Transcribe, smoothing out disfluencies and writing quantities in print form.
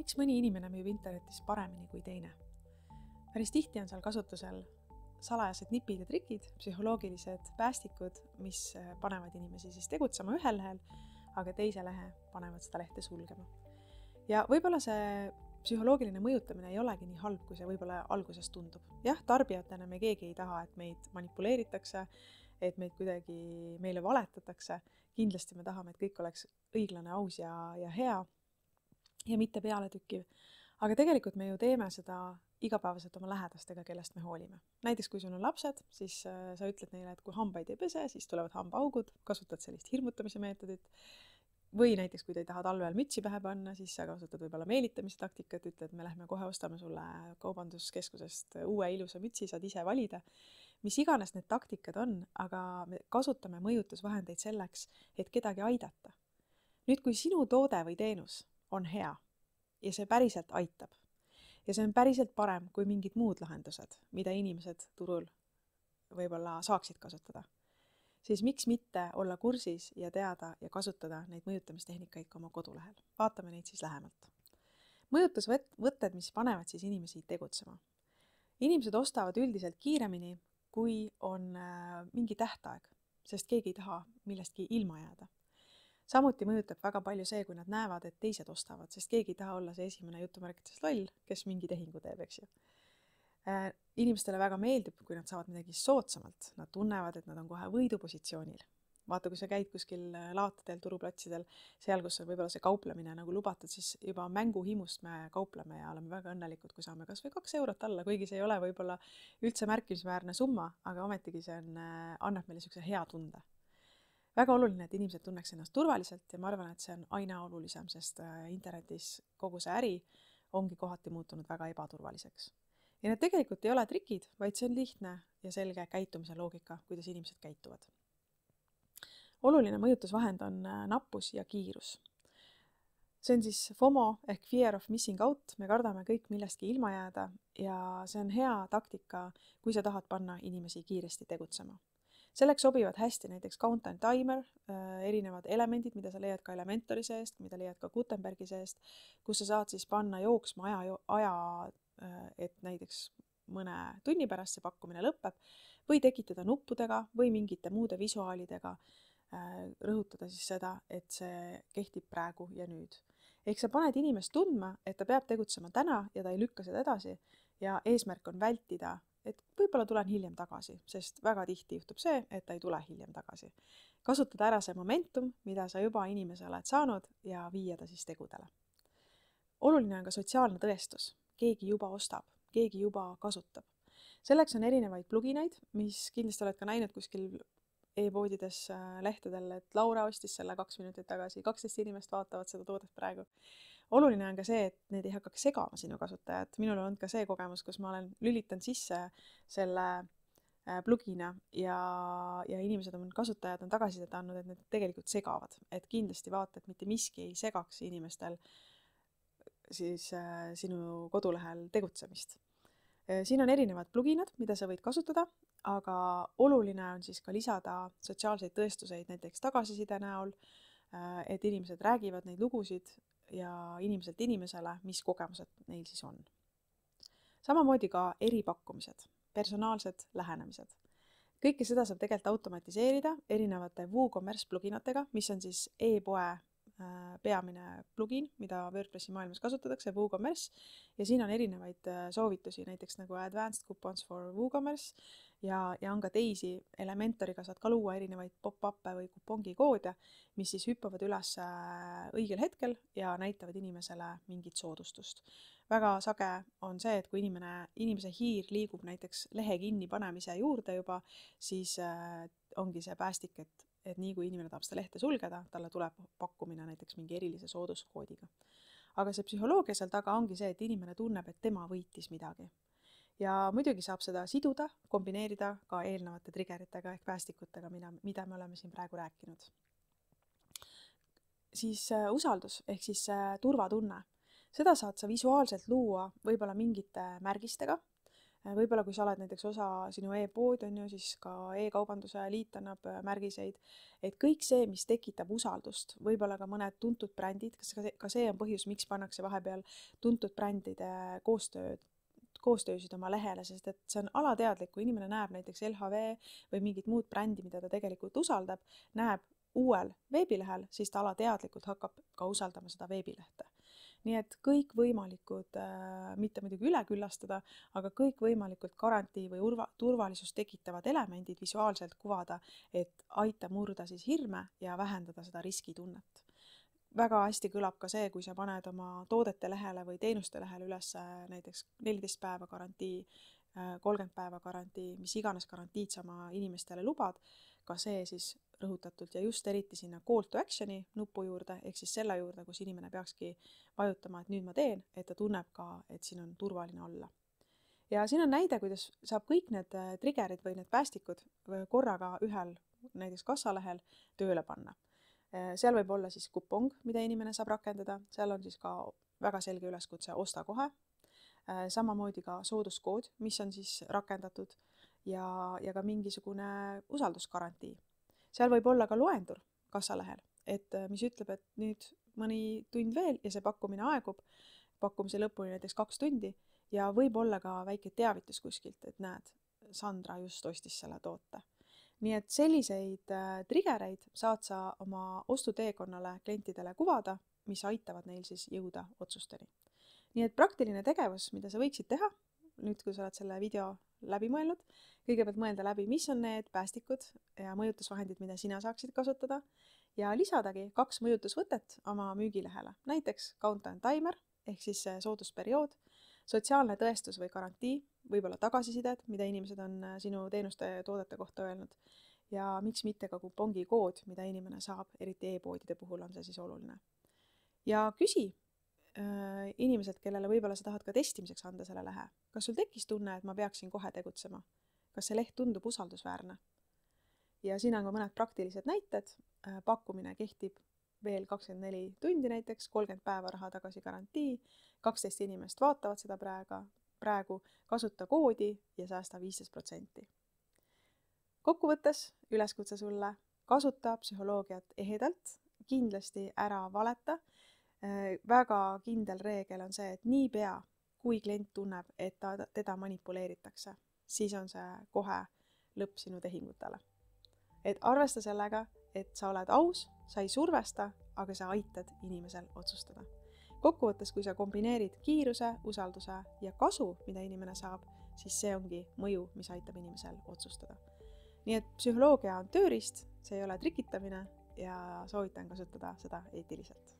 miks mõni inimene müüb internetis paremini kui teine? Päris tihti on seal kasutusel salajased nipid ja trikid, psühholoogilised päästikud, mis panevad inimesi siis tegutsema ühel lehel, aga teise lehe panevad seda lehte sulgema. Ja võib-olla see psühholoogiline mõjutamine ei olegi nii halb, kui see võib-olla alguses tundub. Jah, tarbijatena me keegi ei taha, et meid manipuleeritakse, et meid kuidagi meile valetatakse. Kindlasti me tahame, et kõik oleks õiglane, aus ja hea ja mitte pealetükkiv. Aga tegelikult me ju teeme seda igapäevaselt oma lähedastega, kellest me hoolime. Näiteks kui sul on lapsed, siis sa ütled neile, et kui hambaid ei pese, siis tulevad hambaaugud, kasutad sellist hirmutamise meetodit. Või näiteks kui te ei taha talvel mütsi pähe panna, siis sa kasutad võib-olla meelitamise taktikat, ütled, me lähme kohe ostame sulle kaubanduskeskusest uue ilusa mütsi, saad ise valida. Mis iganes need taktikad on, aga me kasutame mõjutusvahendeid selleks, et kedagi aidata. Nüüd, kui sinu toode või teenus on hea ja see päriselt aitab ja see on päriselt parem kui mingid muud lahendused, mida inimesed turul võib-olla saaksid kasutada, siis miks mitte olla kursis ja teada ja kasutada neid mõjutamistehnikaid ka oma kodulehel. Vaatame neid siis lähemalt. Mõjutusvõtted, mis panevad siis inimesi tegutsema. Inimesed ostavad üldiselt kiiremini, kui on mingi tähtaeg, sest keegi ei taha millestki ilma jääda. Samuti mõjutab väga palju see, kui nad näevad, et teised ostavad, sest keegi ei taha olla see esimene jutumärkides loll, kes mingi tehingu teeb, eks ju. Inimestele väga meeldib, kui nad saavad midagi soodsamalt. Nad tunnevad, et nad on kohe võidupositsioonil. Vaata, kui sa käid kuskil laatadel, turuplatsidel, seal, kus on võib-olla see kauplemine nagu lubatud, siis juba mänguhimust me kaupleme ja oleme väga õnnelikud, kui saame kas või 2 eurot alla, kuigi see ei ole võib-olla üldse märkimisväärne summa, aga ometigi see annab meile niisuguse hea tunde. Väga oluline, et inimesed tunneks ennast turvaliselt ja ma arvan, et see on aina olulisem, sest internetis kogu see äri ongi kohati muutunud väga ebaturvaliseks. Ja need tegelikult ei ole trikid, vaid see on lihtne ja selge käitumise loogika, kuidas inimesed käituvad. Oluline mõjutusvahend on nappus ja kiirus. See on siis FOMO ehk Fear of Missing Out. Me kardame kõik millestki ilma jääda ja see on hea taktika, kui sa tahad panna inimesi kiiresti tegutsema. Selleks sobivad hästi näiteks count and timer, erinevad elemendid, mida sa leiad ka Elementori seest, mida leiad ka Gutenbergi seest, kus sa saad siis panna jooksma aja, et näiteks mõne tunni pärast see pakkumine lõpeb, või tekitada nuppudega või mingite muude visuaalidega, rõhutada siis seda, et see kehtib praegu ja nüüd. Ehk sa paned inimest tundma, et ta peab tegutsema täna ja ta ei lükka seda edasi ja eesmärk on vältida, et võib-olla tulen hiljem tagasi, sest väga tihti juhtub see, et ta ei tule hiljem tagasi. Kasutada ära see momentum, mida sa juba inimese oled saanud ja viia ta siis tegudele. Oluline on ka sotsiaalne tõestus. Keegi juba ostab, keegi juba kasutab. Selleks on erinevaid pluginaid, mis kindlasti oled ka näinud kuskil e-poodides lehtedel, et Laura ostis selle 2 minutit tagasi, 12 inimest vaatavad seda toodet praegu. Oluline on ka see, et need ei hakkaks segama sinu kasutajat. Minul on ka see kogemus, kus ma olen lülitanud sisse selle plugina ja inimesed on kasutajad on tagasisidet andnud, et need tegelikult segavad. Et kindlasti vaata, et mitte miski ei segaks inimestel siis sinu kodulehel tegutsemist. Siin on erinevad pluginad, mida sa võid kasutada, aga oluline on siis ka lisada sotsiaalseid tõestuseid näiteks tagasiside näol, et inimesed räägivad neid lugusid ja inimeselt inimesele, mis kogemused neil siis on. Samamoodi ka eripakkumised, personaalsed lähenemised. Kõike seda saab tegelikult automatiseerida erinevate WooCommerce pluginatega, mis on siis e-poe peamine plugin, mida WordPressi maailmas kasutatakse, WooCommerce, ja siin on erinevaid soovitusi, näiteks nagu Advanced Coupons for WooCommerce ja on ka teisi. Elementoriga saad ka luua erinevaid pop-up'e või kupongikoode, mis siis hüppavad üles õigel hetkel ja näitavad inimesele mingit soodustust. Väga sage on see, et kui inimese hiir liigub näiteks lehe kinni panemise juurde juba, siis ongi see päästik, et nii kui inimene tahab seda lehte sulgeda, talle tuleb pakkumine näiteks mingi erilise sooduskoodiga. Aga see psühholoogia seal taga ongi see, et inimene tunneb, et tema võitis midagi. Ja muidugi saab seda siduda, kombineerida ka eelnevate triggeritega ehk päästikutega, mida me oleme siin praegu rääkinud. Siis usaldus ehk siis turvatunne. Seda saad sa visuaalselt luua võib-olla mingite märgistega, Võib-olla kui sa oled näiteks osa sinu e-pood on ju, siis ka e-kaubanduse liit annab märgiseid, et kõik see, mis tekitab usaldust, võib-olla ka mõned tuntud brändid, ka see on põhjus, miks pannakse vahepeal tuntud brändide koostöösid oma lehele, sest et see on alateadlik, kui inimene näeb näiteks LHV või mingit muud brändi, mida ta tegelikult usaldab, näeb uuel veebilehel, siis ta alateadlikult hakkab ka usaldama seda veebilehte. Nii et kõikvõimalikud, mitte muidugi üle küllastada, aga kõikvõimalikud garantii või turvalisust tekitavad elemendid visuaalselt kuvada, et aita murda siis hirme ja vähendada seda riskitunnet. Väga hästi kõlab ka see, kui sa paned oma toodete lehele või teenuste lehele üles näiteks 14 päeva garantii, 30 päeva garantii, mis iganes garantiid sa oma inimestele lubad, ka see siis rõhutatult ja just eriti sinna call to action'i nupu juurde, ehk siis selle juurde, kus inimene peakski vajutama, et nüüd ma teen, et ta tunneb ka, et siin on turvaline olla. Ja siin on näide, kuidas saab kõik need triggerid või need päästikud korraga ühel näiteks kassalehel tööle panna. Seal võib olla siis kupong, mida inimene saab rakendada, seal on siis ka väga selge üleskutse osta kohe, samamoodi ka sooduskood, mis on siis rakendatud ja ka mingisugune usaldusgarantii. Seal võib olla ka loendur kassalehel, et mis ütleb, et nüüd mõni tund veel ja see pakkumine aegub, pakkumise lõpuni näiteks 2 tundi ja võib olla ka väike teavitus kuskilt, et näed, Sandra just ostis selle toote. Nii et selliseid triggereid saad sa oma ostuteekonnale klientidele kuvada, mis aitavad neil siis jõuda otsusteni. Nii et praktiline tegevus, mida sa võiksid teha, nüüd kui sa oled selle video läbi mõelnud, kõigepealt mõelda läbi, mis on need päästikud ja mõjutusvahendid, mida sina saaksid kasutada ja lisadagi 2 mõjutusvõtet oma müügilehele, näiteks countdown timer ehk siis soodusperiood, sotsiaalne tõestus või garantii, võib-olla tagasisided, mida inimesed on sinu teenuste ja toodete kohta öelnud ja miks mitte ka kupongikood, mida inimene saab, eriti e-poodide puhul on see siis oluline. Ja küsi inimeselt, kellele võib-olla sa tahad ka testimiseks anda selle lehe. Kas sul tekkis tunne, et ma peaksin kohe tegutsema? Kas see leht tundub usaldusväärne? Ja siin on ka mõned praktilised näited. Pakkumine kehtib veel 24 tundi näiteks, 30 päeva raha tagasi garantii, 12 inimest vaatavad seda praegu, kasuta koodi ja säästa 15%. Kokkuvõttes üleskutse sulle, kasuta psühholoogiat ehedalt, kindlasti ära valeta. Väga kindel reegel on see, et niipea, kui klient tunneb, et teda manipuleeritakse, siis on see kohe lõpp sinu tehingutele. Et arvesta sellega, et sa oled aus, sa ei survesta, aga sa aitad inimesel otsustada. Kokkuvõttes, kui sa kombineerid kiiruse, usalduse ja kasu, mida inimene saab, siis see ongi mõju, mis aitab inimesel otsustada. Nii et psühholoogia on tööriist, see ei ole trikitamine ja soovitan kasutada seda eetiliselt.